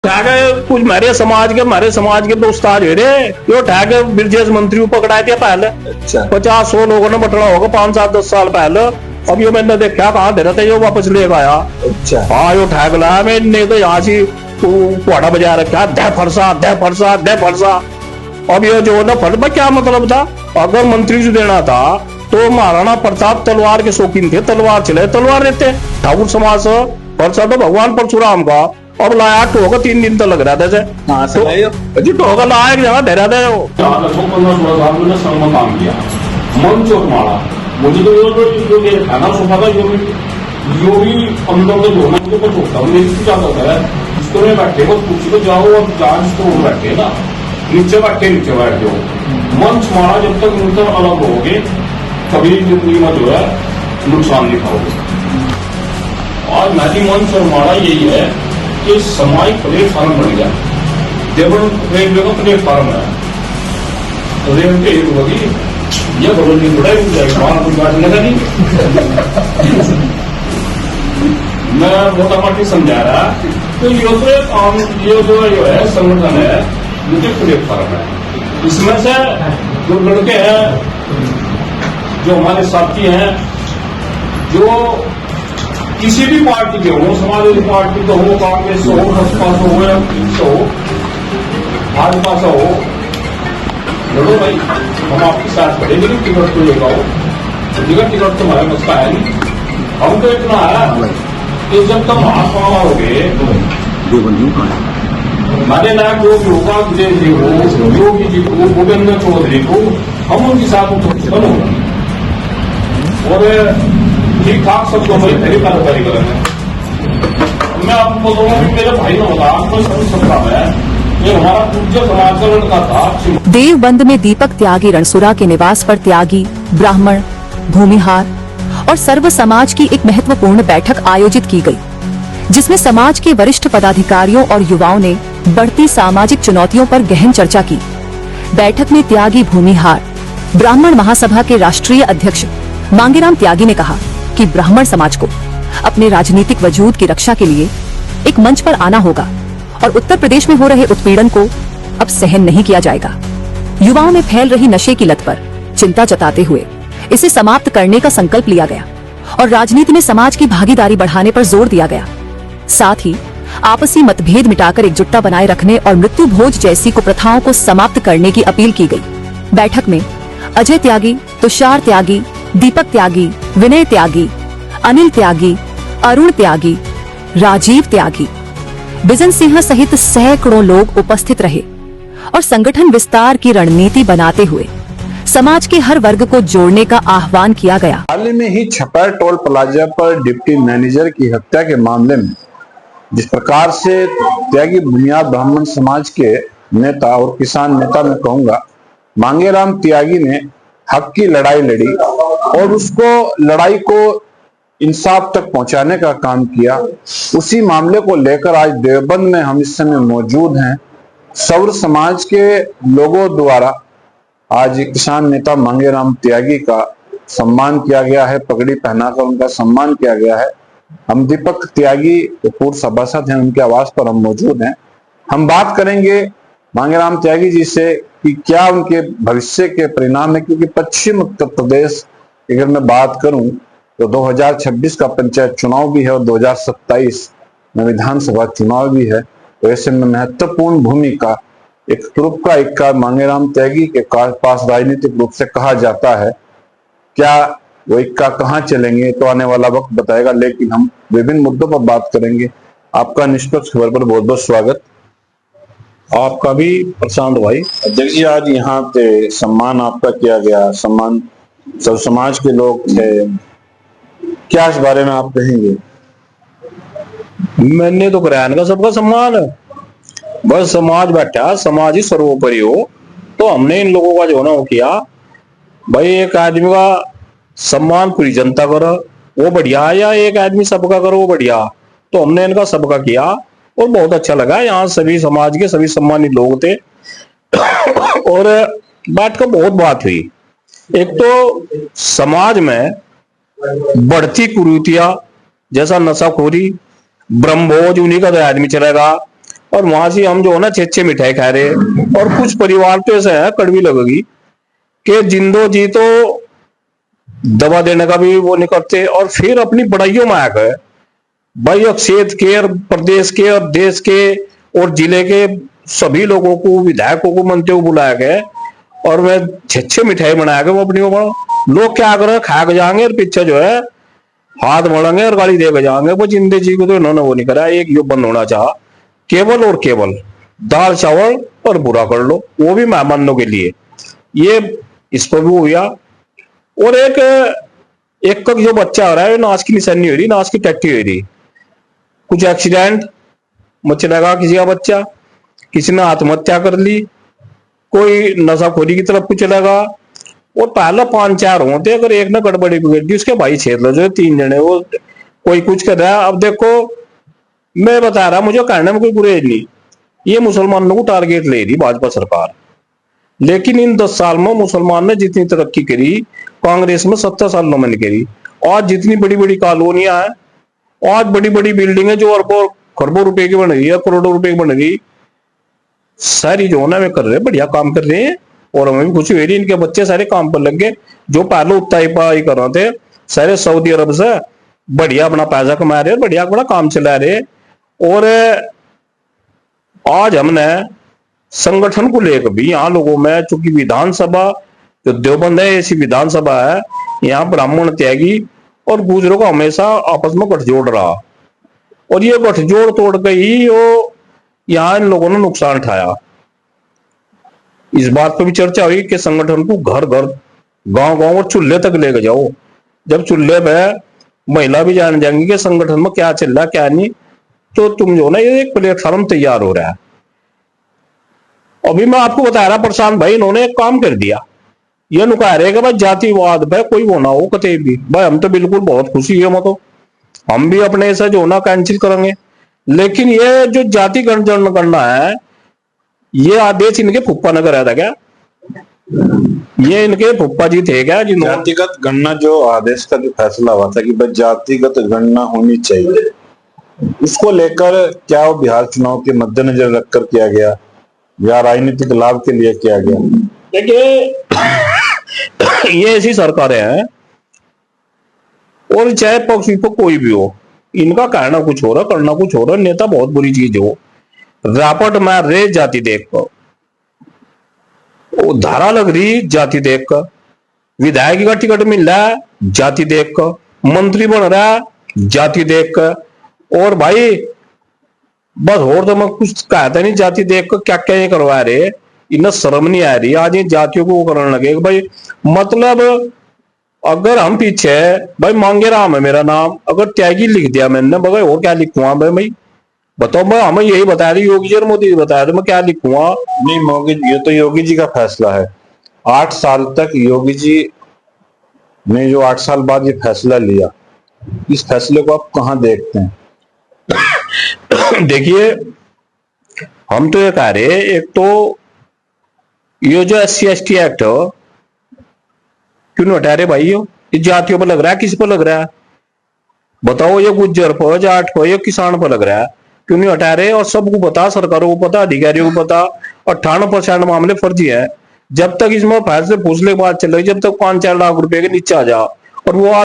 ठैग कुछ हमारे समाज के दोस्त आज हुए रे, यो ठैग ब्रिजेश मंत्री को पकड़ाए थे पहले। अच्छा। 50-100 लोगों ने बटना होगा 5-7-10 साल पहले। अब यो मैंने देखा कहाँ दे रहा था, यो वापस लेकर आया। अच्छा। हाँ यो ठैग लाया मैंने तो यहाँ से कुआड़ा बजा रखा, दे फरसा। अब ये जो ना फर्ज क्या मतलब था, अगर मंत्री से देना था तो महाराणा प्रताप तलवार के शौकीन थे, तलवार चले तलवार रहते। ठाकुर समाज परसा तो भगवान परशुराम का, अब लाया टोका 3 दिन तक लग रहा था जी, टोका लाया एक जगह डरा था वो। 15-16 साल में काम किया, मन चोट मारा मुझे तो जो ये खाना सोफा था जो भी अंदर तो जो मुझे कुछ होता मुझे इसको क्या होता है, इसको में बैठे को कुर्सी को जाओ और जान इसको बैठे ना नीचे बैठ जाओ, मंच मारा जब तक मुझसे अलग होगे कभी जिंदगी में जो है नुकसान नहीं खाओगे। और मैंने मंच और मारा यही है कि सामाजिक प्लेटफॉर्म बन गया, रेलवे का प्लेटफॉर्म है, तो रेलवे एक होगी ये बदल नहीं पड़ा जाएगा कुछ बात नहीं। मैं मोटा मोटी समझा रहा तो ये जो है संगठन है मुझे प्लेटफॉर्म है, इसमें से जो लड़के हैं जो हमारे साथी हैं जो किसी भी पार्टी के हो, समाजवादी पार्टी का हो, कांग्रेस हो, बसपा हो या हो, भाजपा से हो, लड़ो भाई, हम आपके साथ खड़े, लेकिन टिकट तो लेगा हो, टिकट तो हमारे मसला है नहीं। हम तो इतना है कि जब तक महात्मा होगे हमारे नायक योगा विजय जी हो, योगी जी को, भूपेंद्र चौधरी को, हम उनके साथ बनोगे और ठीक ठाक शब्दों में मेरी कारोबारी करेंगे। मैं आपको बताऊंगा कि मेरे भाई ने होगा आपको समझ सकता है, ये हमारा पूज्य समाज का लड़का था। देवबंद में दीपक त्यागी रणसुरा के निवास पर त्यागी, ब्राह्मण, भूमिहार और सर्व समाज की एक महत्वपूर्ण बैठक आयोजित की गई, जिसमें समाज के वरिष्ठ पदाधिकारियों और युवाओं ने बढ़ती सामाजिक चुनौतियों पर गहन चर्चा की। बैठक में त्यागी भूमिहार ब्राह्मण महासभा के राष्ट्रीय अध्यक्ष मांगेराम त्यागी ने कहा कि ब्राह्मण समाज को अपने राजनीतिक वजूद की रक्षा के लिए एक मंच पर आना होगा और उत्तर प्रदेश में हो रहे उत्पीड़न को अब सहन नहीं किया जाएगा। युवाओं में फैल रही नशे की लत पर चिंता जताते हुए इसे समाप्त करने का संकल्प लिया गया और राजनीति में समाज की भागीदारी बढ़ाने पर जोर दिया गया। साथ ही आपसी मतभेद मिटाकर एकजुटता बनाए रखने और मृत्यु भोज जैसी कुप्रथाओं को समाप्त करने की अपील की गई। बैठक में अजय त्यागी, तुषार त्यागी, दीपक त्यागी, विनय त्यागी, अनिल त्यागी, अरुण त्यागी, राजीव त्यागी, बिजन सिंह सहित सैकड़ों लोग उपस्थित रहे और संगठन विस्तार की रणनीति बनाते हुए समाज के हर वर्ग को जोड़ने का आह्वान किया गया। हाल ही में ही छपर टोल प्लाजा पर डिप्टी मैनेजर की हत्या के मामले में जिस प्रकार से त्यागी बुनियाद ब्राह्मण समाज के नेता और किसान नेता मैं कहूंगा मांगेराम त्यागी ने हक की लड़ाई लड़ी और उसको लड़ाई को इंसाफ तक पहुंचाने का काम किया, उसी मामले को लेकर आज देवबंद में हम इस समय मौजूद हैं। सौर समाज के लोगों द्वारा आज किसान नेता मांगेराम त्यागी का सम्मान किया गया है, पगड़ी पहनाकर उनका सम्मान किया गया है। हम दीपक त्यागी पूर्व सभासद हैं, उनके आवास पर हम मौजूद हैं। हम बात करेंगे मांगेराम त्यागी जी से कि क्या उनके भविष्य के परिणाम है, क्योंकि पश्चिम उत्तर प्रदेश अगर मैं बात करूं तो 2026 का पंचायत चुनाव भी है और 2027 में विधानसभा चुनाव भी है, तो ऐसे में महत्वपूर्ण भूमिका एक ग्रुप का इक्का मांगेराम त्यागी के पास राजनीतिक रूप से कहा जाता है। क्या वो इक्का कहाँ चलेंगे तो आने वाला वक्त बताएगा, लेकिन हम विभिन्न मुद्दों पर बात करेंगे। आपका निष्पक्ष खबर पर बहुत बहुत स्वागत। आपका भी प्रशांत भाई। अध्यक्ष जी, आज यहाँ पे सम्मान आपका किया गया, सम्मान सब समाज के लोग थे, क्या इस बारे में आप कहेंगे? मैंने तो कराया का सबका सम्मान, बस समाज बैठा, समाज ही सर्वोपरि हो, तो हमने इन लोगों का जो ना वो किया भाई, एक आदमी का सम्मान पूरी जनता करो वो बढ़िया, या एक आदमी सबका करो वो बढ़िया, तो हमने इनका सबका किया और बहुत अच्छा लगा। यहाँ सभी समाज के सभी सम्मानित लोग थे और बात का बहुत बात हुई। एक तो समाज में बढ़ती कुरीतियां जैसा नशाखोरी, ब्रह्मभोज, उन्हीं का तो आदमी चलेगा, और वहां से हम जो है ना छे मिठाई खा रहे। और कुछ परिवार तो ऐसे है, कड़वी लगेगी, कि जिंदो जी तो दवा देने का भी वो नहीं करते, और फिर अपनी बड़ाइयों में आ गए भाई, अब क्षेत्र के और प्रदेश के और देश के और जिले के सभी लोगों को, विधायकों को, मंत्रियों को बुलाया गया और मैं छे मिठाई बनाया गया। वो अपनी लोग क्या कर रहे हैं, खा के जाएंगे और पीछे जो है हाथ बढ़ेंगे और गाली दे के जाएंगे। वो जिंदे जी को तो इन्होंने वो नहीं करा। एक यो बंद होना चाहा, केवल और केवल दाल चावल और बुरा कर लो, वो भी मेहमानों के लिए। ये इस पर भी हो गया। और एक जो बच्चा हो रहा है, नाच की निशानी हो रही, नाच की टट्टी हो रही। कुछ एक्सीडेंट मच लगा, किसी का बच्चा, किसी ने आत्महत्या कर ली, कोई नशाखोरी की तरफ कुछ लगा। और पहले 5-4 होते, अगर एक ने गड़बड़ी बिगड़ दी उसके भाई छेद लो, जो 3 जने, वो कोई कुछ कर रहा है। अब देखो मैं बता रहा, मुझे कहने में कोई गुरेज नहीं, ये मुसलमानों को टारगेट ले रही भाजपा सरकार। लेकिन इन 10 साल में मुसलमान ने जितनी तरक्की करी, कांग्रेस में 70 सालों में नहीं करी। आज जितनी बड़ी बड़ी कॉलोनियां हैं, आज बड़ी बड़ी बिल्डिंगें जो अरबों खरबों रुपए की बन रही है, करोड़ों रुपए की बन रही, सारी जो है में कर रहे हैं, बढ़िया काम कर रहे हैं। और हमें भी खुशी हो रही, इनके बच्चे सारे काम पर लग गए। जो पहले उताई पाई कर रहे थे, सारे सऊदी अरब से बढ़िया अपना पैसा कमा रहे, बढ़िया बड़ा काम चला रहे। और आज हमने संगठन को लेकर भी यहाँ लोगों में, चूंकि विधानसभा जो देवबंद है, ऐसी विधानसभा है, यहाँ ब्राह्मण त्यागी और गुजरों का हमेशा आपस में गठजोड़ रहा। और ये गठजोड़ तोड़ के ही वो यहाँ इन लोगों ने नुकसान उठाया। इस बात पर भी चर्चा हुई कि संगठन को घर घर, गांव गांव और चूल्हे तक लेके जाओ। जब चूल्हे पे महिला भी जान जाएंगी कि संगठन में क्या चल रहा क्या नहीं, तो तुम जो ना, ये एक प्लेटफॉर्म तैयार हो रहा है। अभी मैं आपको बता रहा प्रशांत भाई, इन्होंने एक काम कर दिया। ये नुका रहे कि भाई जातिवाद भाई कोई वो ना हो कतई भी। भाई हम तो बिल्कुल बहुत खुशी है, मतलब हम भी अपने से जो ना कैंसिल करेंगे। लेकिन ये जो जाति गणना है, ये आदेश इनके फुप्पा ने कराया था क्या? ये इनके फुप्पा जी थे क्या जिन्होंने जातिगत गणना, जो आदेश का जो फैसला हुआ था कि भाई जातिगत गणना होनी चाहिए, उसको लेकर क्या वो बिहार चुनाव के मद्देनजर रखकर किया गया या राजनीतिक लाभ के लिए किया गया? देखिए ये ऐसी सरकारें हैं, और चाहे पक्ष विपक्ष कोई भी हो, इनका कहना कुछ हो रहा, करना कुछ हो रहा। नेता बहुत बुरी चीज हो, रापट मार रहे जाति देख कर, वो धारा लग रही जाति देख कर, विधायक का टिकट मिल रहा है जाति देख कर, मंत्री बन रहा है जाति देख कर। और भाई बस और तो मैं कुछ कहता नहीं, जाति देख कर क्या क्या ये करवा रहे, इन्हें शर्म नहीं आ रही। आज इन जातियों को करने लगे भाई। मतलब अगर हम पीछे, भाई मांगे राम है मेरा नाम, अगर त्यागी लिख दिया मैंने, बगैर और क्या लिखूंगा भाई? बताओ, मैं हमें यही बता रही, योगी जी और मोदी जी बताया, तो मैं क्या लिखूंगा? नहीं मोगी, ये तो योगी जी का फैसला है। 8 साल तक योगी जी ने जो 8 साल बाद ये फैसला लिया, इस फैसले को आप कहां देखते हैं? देखिए हम तो ये कह रहे, एक तो ये जो SC/ST एक्ट क्यों नहीं हटा रहे भाई? ये जातियों पर लग रहा है, किस पर लग रहा है बताओ? ये गुज्जर पर, जाट पर, ये किसान पर लग रहा है, क्यों नहीं हटा रहे? और सबको पता, सरकारों को पता, अधिकारियों को पता, 98% मामले फर्जी है। जब तक इसमें फैसले फूसले की बात चल रही, जब तक 5-4 लाख रुपए के नीचे आ जा, और वो